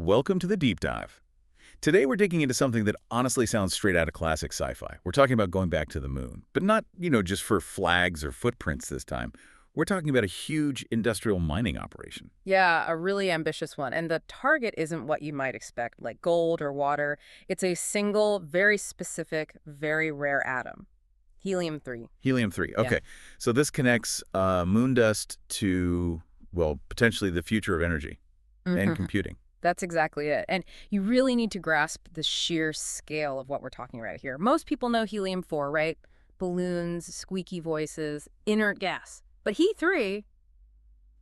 Welcome to the Deep Dive. Today we're digging into something that honestly sounds straight out of classic sci-fi. We're talking about going back to the moon, but not, just for flags or footprints this time. We're talking about a huge industrial mining operation. Yeah, a really ambitious one. And the target isn't what you might expect, like gold or water. It's a single, very specific, very rare atom. Helium-3. Helium-3, okay. Yeah. So this connects moon dust to, well, potentially the future of energy and computing. That's exactly it. And you really need to grasp the sheer scale of what we're talking about here. Most people know helium-4, right? Balloons, squeaky voices, inert gas. But He3,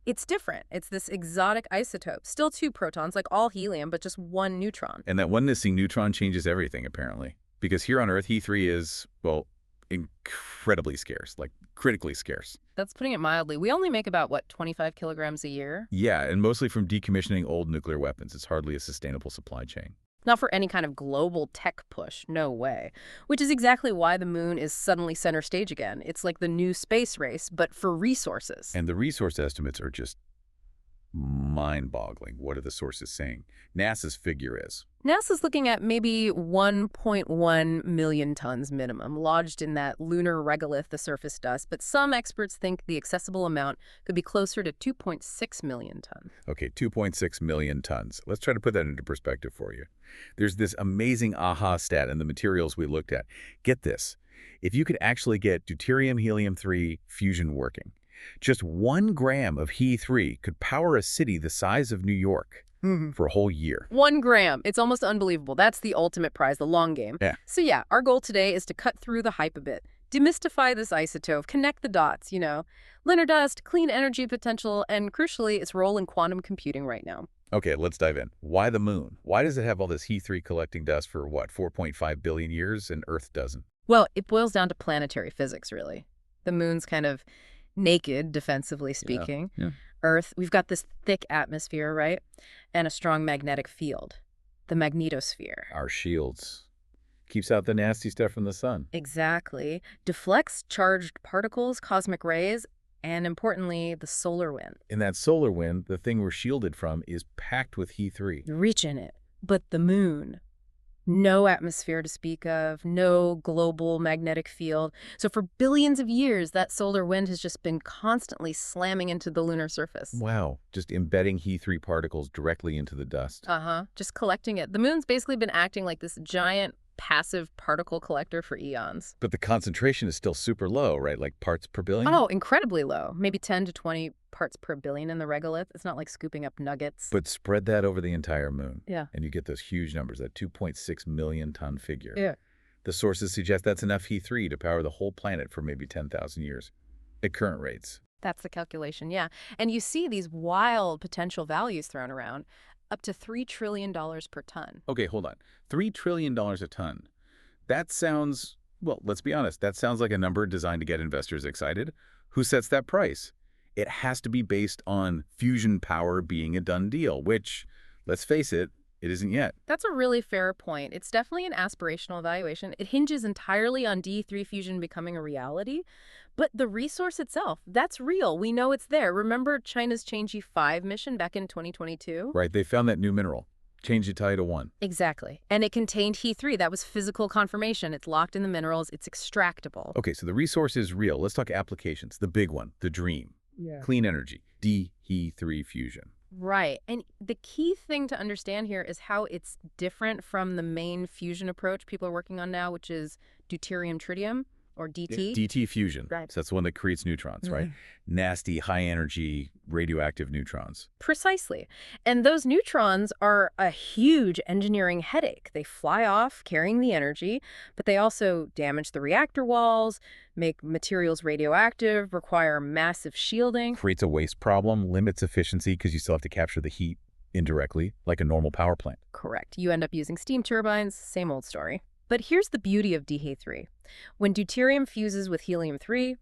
it's different. It's this exotic isotope. Still two protons, like all helium, but just one neutron. And that one missing neutron changes everything, apparently. Because here on Earth, He3 is, well, incredibly scarce, like critically scarce. That's putting it mildly. We only make about, 25 kilograms a year? Yeah, and mostly from decommissioning old nuclear weapons. It's hardly a sustainable supply chain. Not for any kind of global tech push, no way. Which is exactly why the moon is suddenly center stage again. It's like the new space race, but for resources. And the resource estimates are just mind-boggling. What are the sources saying? NASA's figure is. NASA's looking at maybe 1.1 million tons minimum, lodged in that lunar regolith, the surface dust, but some experts think the accessible amount could be closer to 2.6 million tons. Okay, 2.6 million tons. Let's try to put that into perspective for you. There's this amazing aha stat in the materials we looked at. Get this. If you could actually get deuterium helium-3 fusion working, just 1 gram of He3 could power a city the size of New York for a whole year. 1 gram. It's almost unbelievable. That's the ultimate prize, the long game. Yeah. So yeah, our goal today is to cut through the hype a bit, demystify this isotope, connect the dots, lunar dust, clean energy potential, and crucially, its role in quantum computing right now. Okay, let's dive in. Why the moon? Why does it have all this He3 collecting dust for, 4.5 billion years and Earth doesn't? Well, it boils down to planetary physics, really. The moon's kind of naked, defensively speaking. Yeah. Earth, we've got this thick atmosphere, right? And a strong magnetic field, the magnetosphere. Our shields. Keeps out the nasty stuff from the sun. Exactly. Deflects charged particles, cosmic rays, and importantly, the solar wind. In that solar wind, the thing we're shielded from is packed with He3. Rich in it. But the moon, no atmosphere to speak of, no global magnetic field. So for billions of years, that solar wind has just been constantly slamming into the lunar surface. Wow, just embedding He3 particles directly into the dust. Just collecting it. The moon's basically been acting like this giant passive particle collector for eons. But the concentration is still super low, right? Like parts per billion? Oh, incredibly low. Maybe 10 to 20 parts per billion in the regolith. It's not like scooping up nuggets. But spread that over the entire moon. Yeah. And you get those huge numbers, that 2.6 million ton figure. Yeah. The sources suggest that's enough He3 to power the whole planet for maybe 10,000 years at current rates. That's the calculation, yeah. And you see these wild potential values thrown around, up to $3 trillion per ton. Okay, hold on. $3 trillion a ton. That sounds, well, let's be honest, that sounds like a number designed to get investors excited. Who sets that price? It has to be based on fusion power being a done deal, which, let's face it, it isn't yet. That's a really fair point. It's definitely an aspirational evaluation. It hinges entirely on D3 fusion becoming a reality. But the resource itself, that's real. We know it's there. Remember China's Chang'e 5 mission back in 2022? Right, they found that new mineral. Changed it to 1. Exactly. And it contained He3. That was physical confirmation. It's locked in the minerals. It's extractable. Okay, so the resource is real. Let's talk applications. The big one, the dream. Yeah. Clean energy, He3 fusion. Right. And the key thing to understand here is how it's different from the main fusion approach people are working on now, which is deuterium-tritium, or DT. DT fusion. Right. So that's the one that creates neutrons, right? Nasty, high-energy, radioactive neutrons. Precisely. And those neutrons are a huge engineering headache. They fly off carrying the energy, but they also damage the reactor walls, make materials radioactive, require massive shielding. Creates a waste problem, limits efficiency because you still have to capture the heat indirectly, like a normal power plant. Correct. You end up using steam turbines, same old story. But here's the beauty of DH3. When deuterium fuses with helium-3,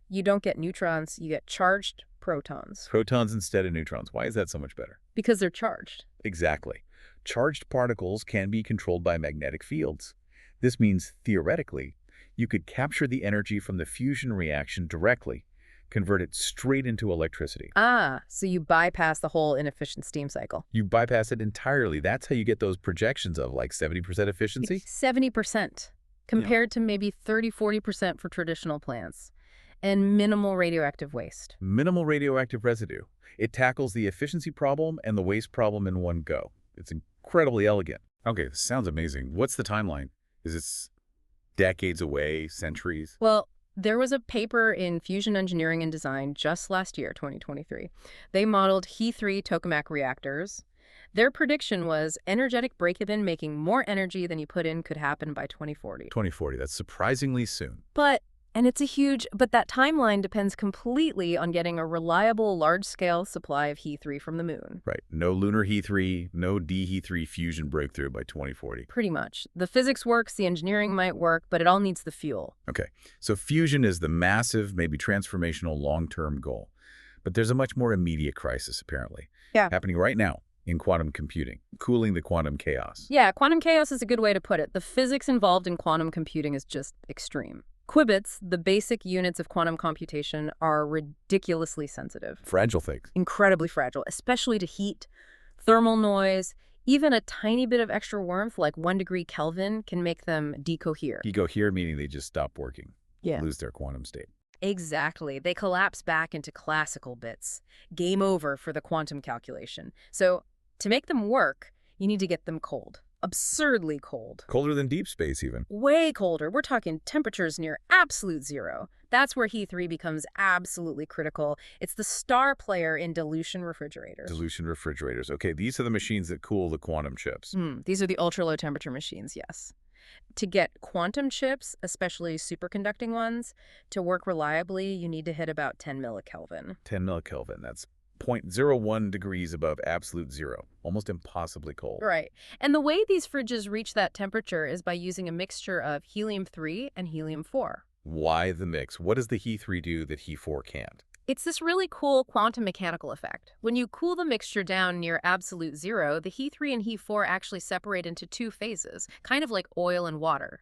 you don't get neutrons, you get charged protons. Protons instead of neutrons. Why is that so much better? Because they're charged. Exactly. Charged particles can be controlled by magnetic fields. This means, theoretically, you could capture the energy from the fusion reaction directly, convert it straight into electricity. Ah, so you bypass the whole inefficient steam cycle. You bypass it entirely. That's how you get those projections of like 70% efficiency. 70% compared to maybe 30–40% for traditional plants. And minimal radioactive waste. Minimal radioactive residue. It tackles the efficiency problem and the waste problem in one go. It's incredibly elegant. Okay, this sounds amazing. What's the timeline? Is this decades away, centuries? Well, there was a paper in Fusion Engineering and Design just last year, 2023. They modeled He-3 tokamak reactors. Their prediction was energetic break-even making more energy than you put in could happen by 2040. 2040, that's surprisingly soon. But that timeline depends completely on getting a reliable, large-scale supply of He-3 from the moon. Right. No lunar He-3, no D-He-3 fusion breakthrough by 2040. Pretty much. The physics works, the engineering might work, but it all needs the fuel. Okay. So fusion is the massive, maybe transformational long-term goal. But there's a much more immediate crisis, apparently. Yeah. Happening right now in quantum computing, cooling the quantum chaos. Yeah, quantum chaos is a good way to put it. The physics involved in quantum computing is just extreme. Qubits, the basic units of quantum computation, are ridiculously sensitive. Fragile things. Incredibly fragile, especially to heat, thermal noise. Even a tiny bit of extra warmth, like 1 degree Kelvin, can make them decohere. Decohere meaning they just stop working. Yeah. Lose their quantum state. Exactly. They collapse back into classical bits. Game over for the quantum calculation. So to make them work, you need to get them cold. Absurdly cold. Colder than deep space, even. Way colder. We're talking temperatures near absolute zero. That's where He-3 becomes absolutely critical. It's the star player in dilution refrigerators. Dilution refrigerators. Okay, these are the machines that cool the quantum chips. These are the ultra-low temperature machines, yes. To get quantum chips, especially superconducting ones, to work reliably, you need to hit about 10 millikelvin. 10 millikelvin. That's 0.01 degrees above absolute zero. Almost impossibly cold. Right. And the way these fridges reach that temperature is by using a mixture of helium-3 and helium-4. Why the mix? What does the He-3 do that He-4 can't? It's this really cool quantum mechanical effect. When you cool the mixture down near absolute zero, the He-3 and He-4 actually separate into two phases, kind of like oil and water.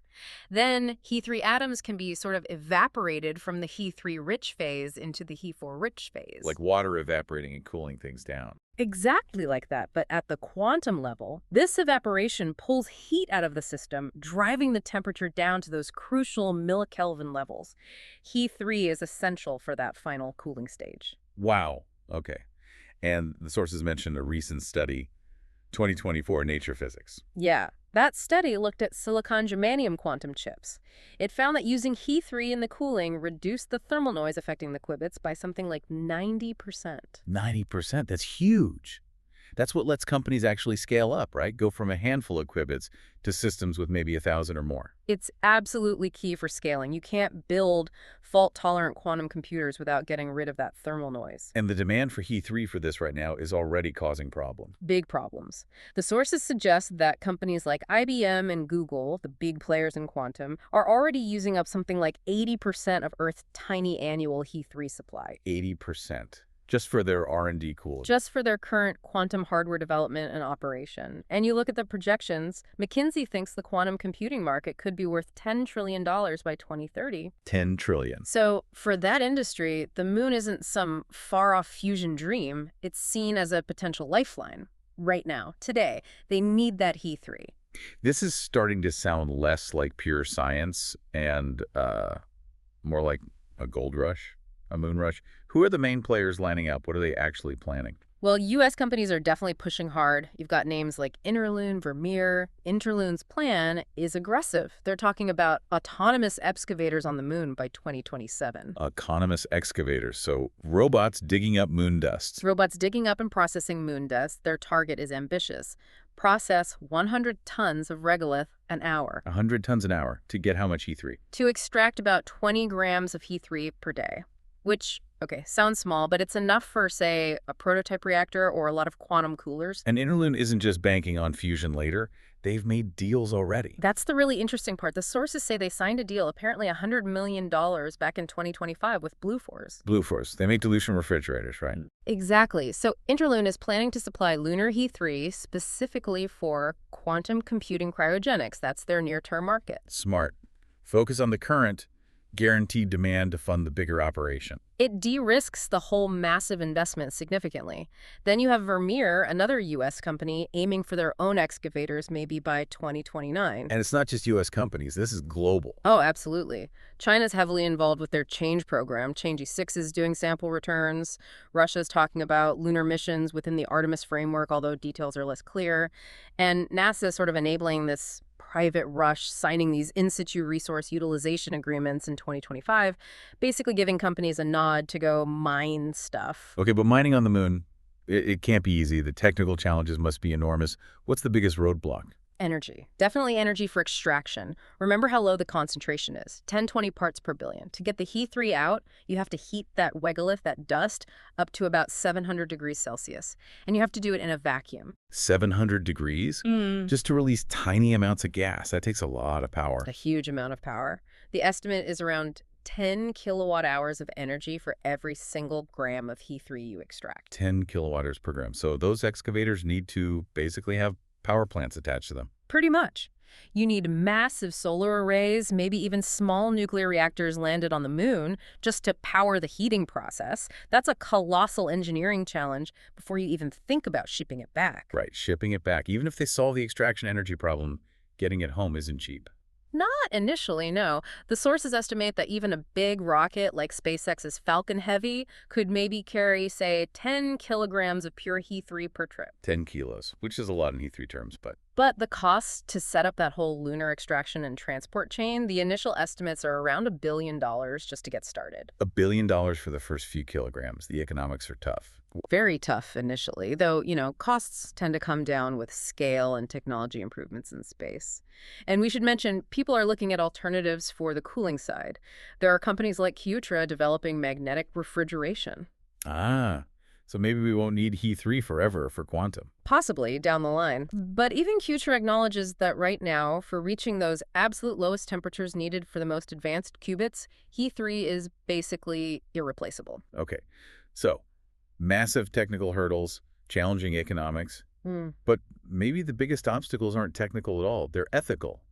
Then He-3 atoms can be sort of evaporated from the He-3 rich phase into the He-4 rich phase. Like water evaporating and cooling things down. Exactly like that, but at the quantum level, this evaporation pulls heat out of the system, driving the temperature down to those crucial millikelvin levels. He-3 is essential for that final cooling stage. Wow. Okay. And the sources mentioned a recent study, 2024 Nature Physics. Yeah, that study looked at silicon-germanium quantum chips. It found that using He-3 in the cooling reduced the thermal noise affecting the qubits by something like 90%. 90%? That's huge. That's what lets companies actually scale up, right? Go from a handful of qubits to systems with maybe 1,000 or more. It's absolutely key for scaling. You can't build fault-tolerant quantum computers without getting rid of that thermal noise. And the demand for He-3 for this right now is already causing problems. Big problems. The sources suggest that companies like IBM and Google, the big players in quantum, are already using up something like 80% of Earth's tiny annual He-3 supply. 80%. Just for their R&D cooling. Just for their current quantum hardware development and operation. And you look at the projections, McKinsey thinks the quantum computing market could be worth $10 trillion by 2030. 10 trillion. So for that industry, the moon isn't some far-off fusion dream. It's seen as a potential lifeline. Right now, today, they need that He-3. This is starting to sound less like pure science and more like a gold rush. A moon rush. Who are the main players lining up? What are they actually planning? Well, U.S. companies are definitely pushing hard. You've got names like Interloon, Vermeer. Interloon's plan is aggressive. They're talking about autonomous excavators on the moon by 2027. Autonomous excavators, so robots digging up moon dust. Robots digging up and processing moon dust. Their target is ambitious. Process 100 tons of regolith an hour. 100 tons an hour. To get how much He-3? To extract about 20 grams of He-3 per day. Which, okay, sounds small, but it's enough for, say, a prototype reactor or a lot of quantum coolers. And Interloon isn't just banking on fusion later. They've made deals already. That's the really interesting part. The sources say they signed a deal, apparently $100 million back in 2025 with Bluefors. Bluefors. They make dilution refrigerators, right? Exactly. So Interloon is planning to supply Lunar He-3 specifically for quantum computing cryogenics. That's their near-term market. Smart. Focus on the current. guaranteed demand to fund the bigger operation. It de-risks the whole massive investment significantly. Then you have Vermeer, another U.S. company, aiming for their own excavators maybe by 2029. And it's not just U.S. companies. This is global. Oh, absolutely. China's heavily involved with their Change program. Change 6 is doing sample returns. Russia's talking about lunar missions within the Artemis framework, although details are less clear. And NASA is sort of enabling this private rush, signing these in-situ resource utilization agreements in 2025, basically giving companies a nod to go mine stuff. Okay, but mining on the moon, it can't be easy. The technical challenges must be enormous. What's the biggest roadblock? Energy. Definitely energy for extraction. Remember how low the concentration is, 10-20 parts per billion. To get the He3 out, you have to heat that regolith, that dust, up to about 700 degrees Celsius. And you have to do it in a vacuum. 700 degrees? Just to release tiny amounts of gas. That takes a lot of power. A huge amount of power. The estimate is around 10 kilowatt hours of energy for every single gram of He3 you extract. 10 kilowatt hours per gram. So those excavators need to basically have power plants attached to them. Pretty much. You need massive solar arrays, maybe even small nuclear reactors landed on the moon just to power the heating process. That's a colossal engineering challenge before you even think about shipping it back. Right, shipping it back. Even if they solve the extraction energy problem, getting it home isn't cheap. Not initially, no. The sources estimate that even a big rocket like SpaceX's Falcon Heavy could maybe carry, say, 10 kilograms of pure He3 per trip. 10 kilos, which is a lot in He3 terms, but... But the cost to set up that whole lunar extraction and transport chain, the initial estimates are around $1 billion just to get started. $1 billion for the first few kilograms. The economics are tough. Very tough initially, though, costs tend to come down with scale and technology improvements in space. And we should mention, people are looking at alternatives for the cooling side. There are companies like Qtra developing magnetic refrigeration. Ah, so maybe we won't need He3 forever for quantum. Possibly down the line. But even Qtra acknowledges that right now, for reaching those absolute lowest temperatures needed for the most advanced qubits, He3 is basically irreplaceable. Okay, so massive technical hurdles, challenging economics, but maybe the biggest obstacles aren't technical at all. They're ethical,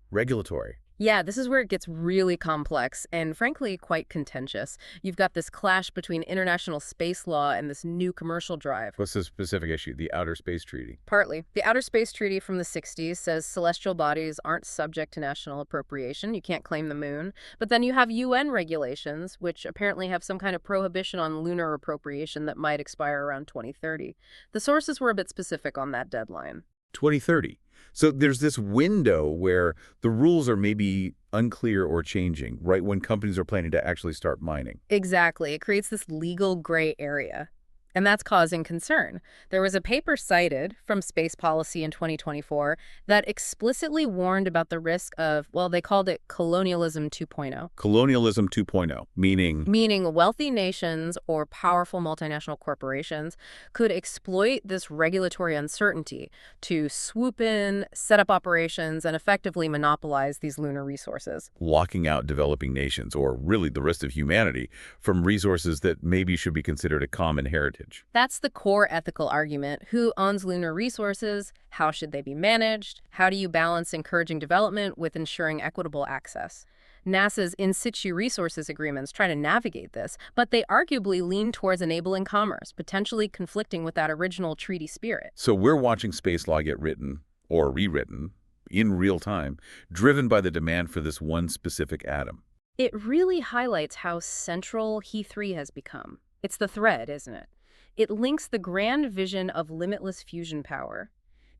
regulatory. Yeah, this is where it gets really complex and, frankly, quite contentious. You've got this clash between international space law and this new commercial drive. What's the specific issue? The Outer Space Treaty? Partly. The Outer Space Treaty from the 60s says celestial bodies aren't subject to national appropriation. You can't claim the moon. But then you have UN regulations, which apparently have some kind of prohibition on lunar appropriation that might expire around 2030. The sources were a bit specific on that deadline. 2030. So there's this window where the rules are maybe unclear or changing, right when companies are planning to actually start mining. Exactly. It creates this legal gray area. And that's causing concern. There was a paper cited from Space Policy in 2024 that explicitly warned about the risk of, well, they called it colonialism 2.0. Colonialism 2.0, meaning? Meaning wealthy nations or powerful multinational corporations could exploit this regulatory uncertainty to swoop in, set up operations, and effectively monopolize these lunar resources. Locking out developing nations, or really the rest of humanity, from resources that maybe should be considered a common heritage. That's the core ethical argument. Who owns lunar resources? How should they be managed? How do you balance encouraging development with ensuring equitable access? NASA's in-situ resources agreements try to navigate this, but they arguably lean towards enabling commerce, potentially conflicting with that original treaty spirit. So we're watching space law get written, or rewritten, in real time, driven by the demand for this one specific atom. It really highlights how central He3 has become. It's the thread, isn't it? It links the grand vision of limitless fusion power,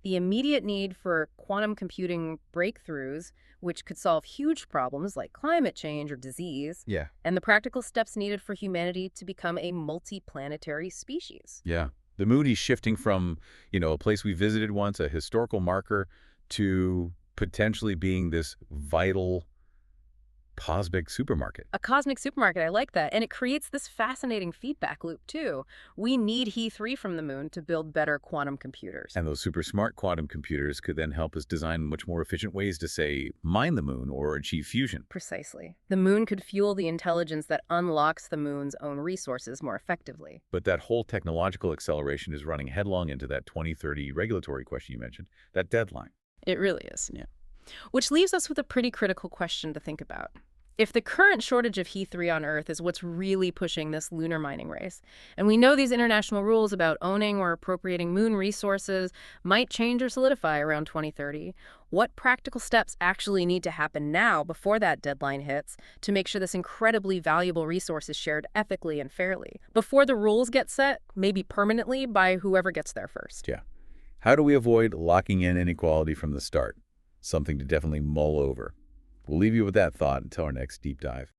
the immediate need for quantum computing breakthroughs, which could solve huge problems like climate change or disease, and the practical steps needed for humanity to become a multi-planetary species. Yeah. The moon is shifting from, a place we visited once, a historical marker, to potentially being this vital cosmic supermarket. A cosmic supermarket, I like that. And it creates this fascinating feedback loop, too. We need He3 from the moon to build better quantum computers. And those super smart quantum computers could then help us design much more efficient ways to, say, mine the moon or achieve fusion. Precisely. The moon could fuel the intelligence that unlocks the moon's own resources more effectively. But that whole technological acceleration is running headlong into that 2030 regulatory question you mentioned, that deadline. It really is, yeah. Which leaves us with a pretty critical question to think about. If the current shortage of He3 on Earth is what's really pushing this lunar mining race, and we know these international rules about owning or appropriating moon resources might change or solidify around 2030, what practical steps actually need to happen now before that deadline hits to make sure this incredibly valuable resource is shared ethically and fairly, before the rules get set, maybe permanently, by whoever gets there first? Yeah. How do we avoid locking in inequality from the start? Something to definitely mull over. We'll leave you with that thought until our next deep dive.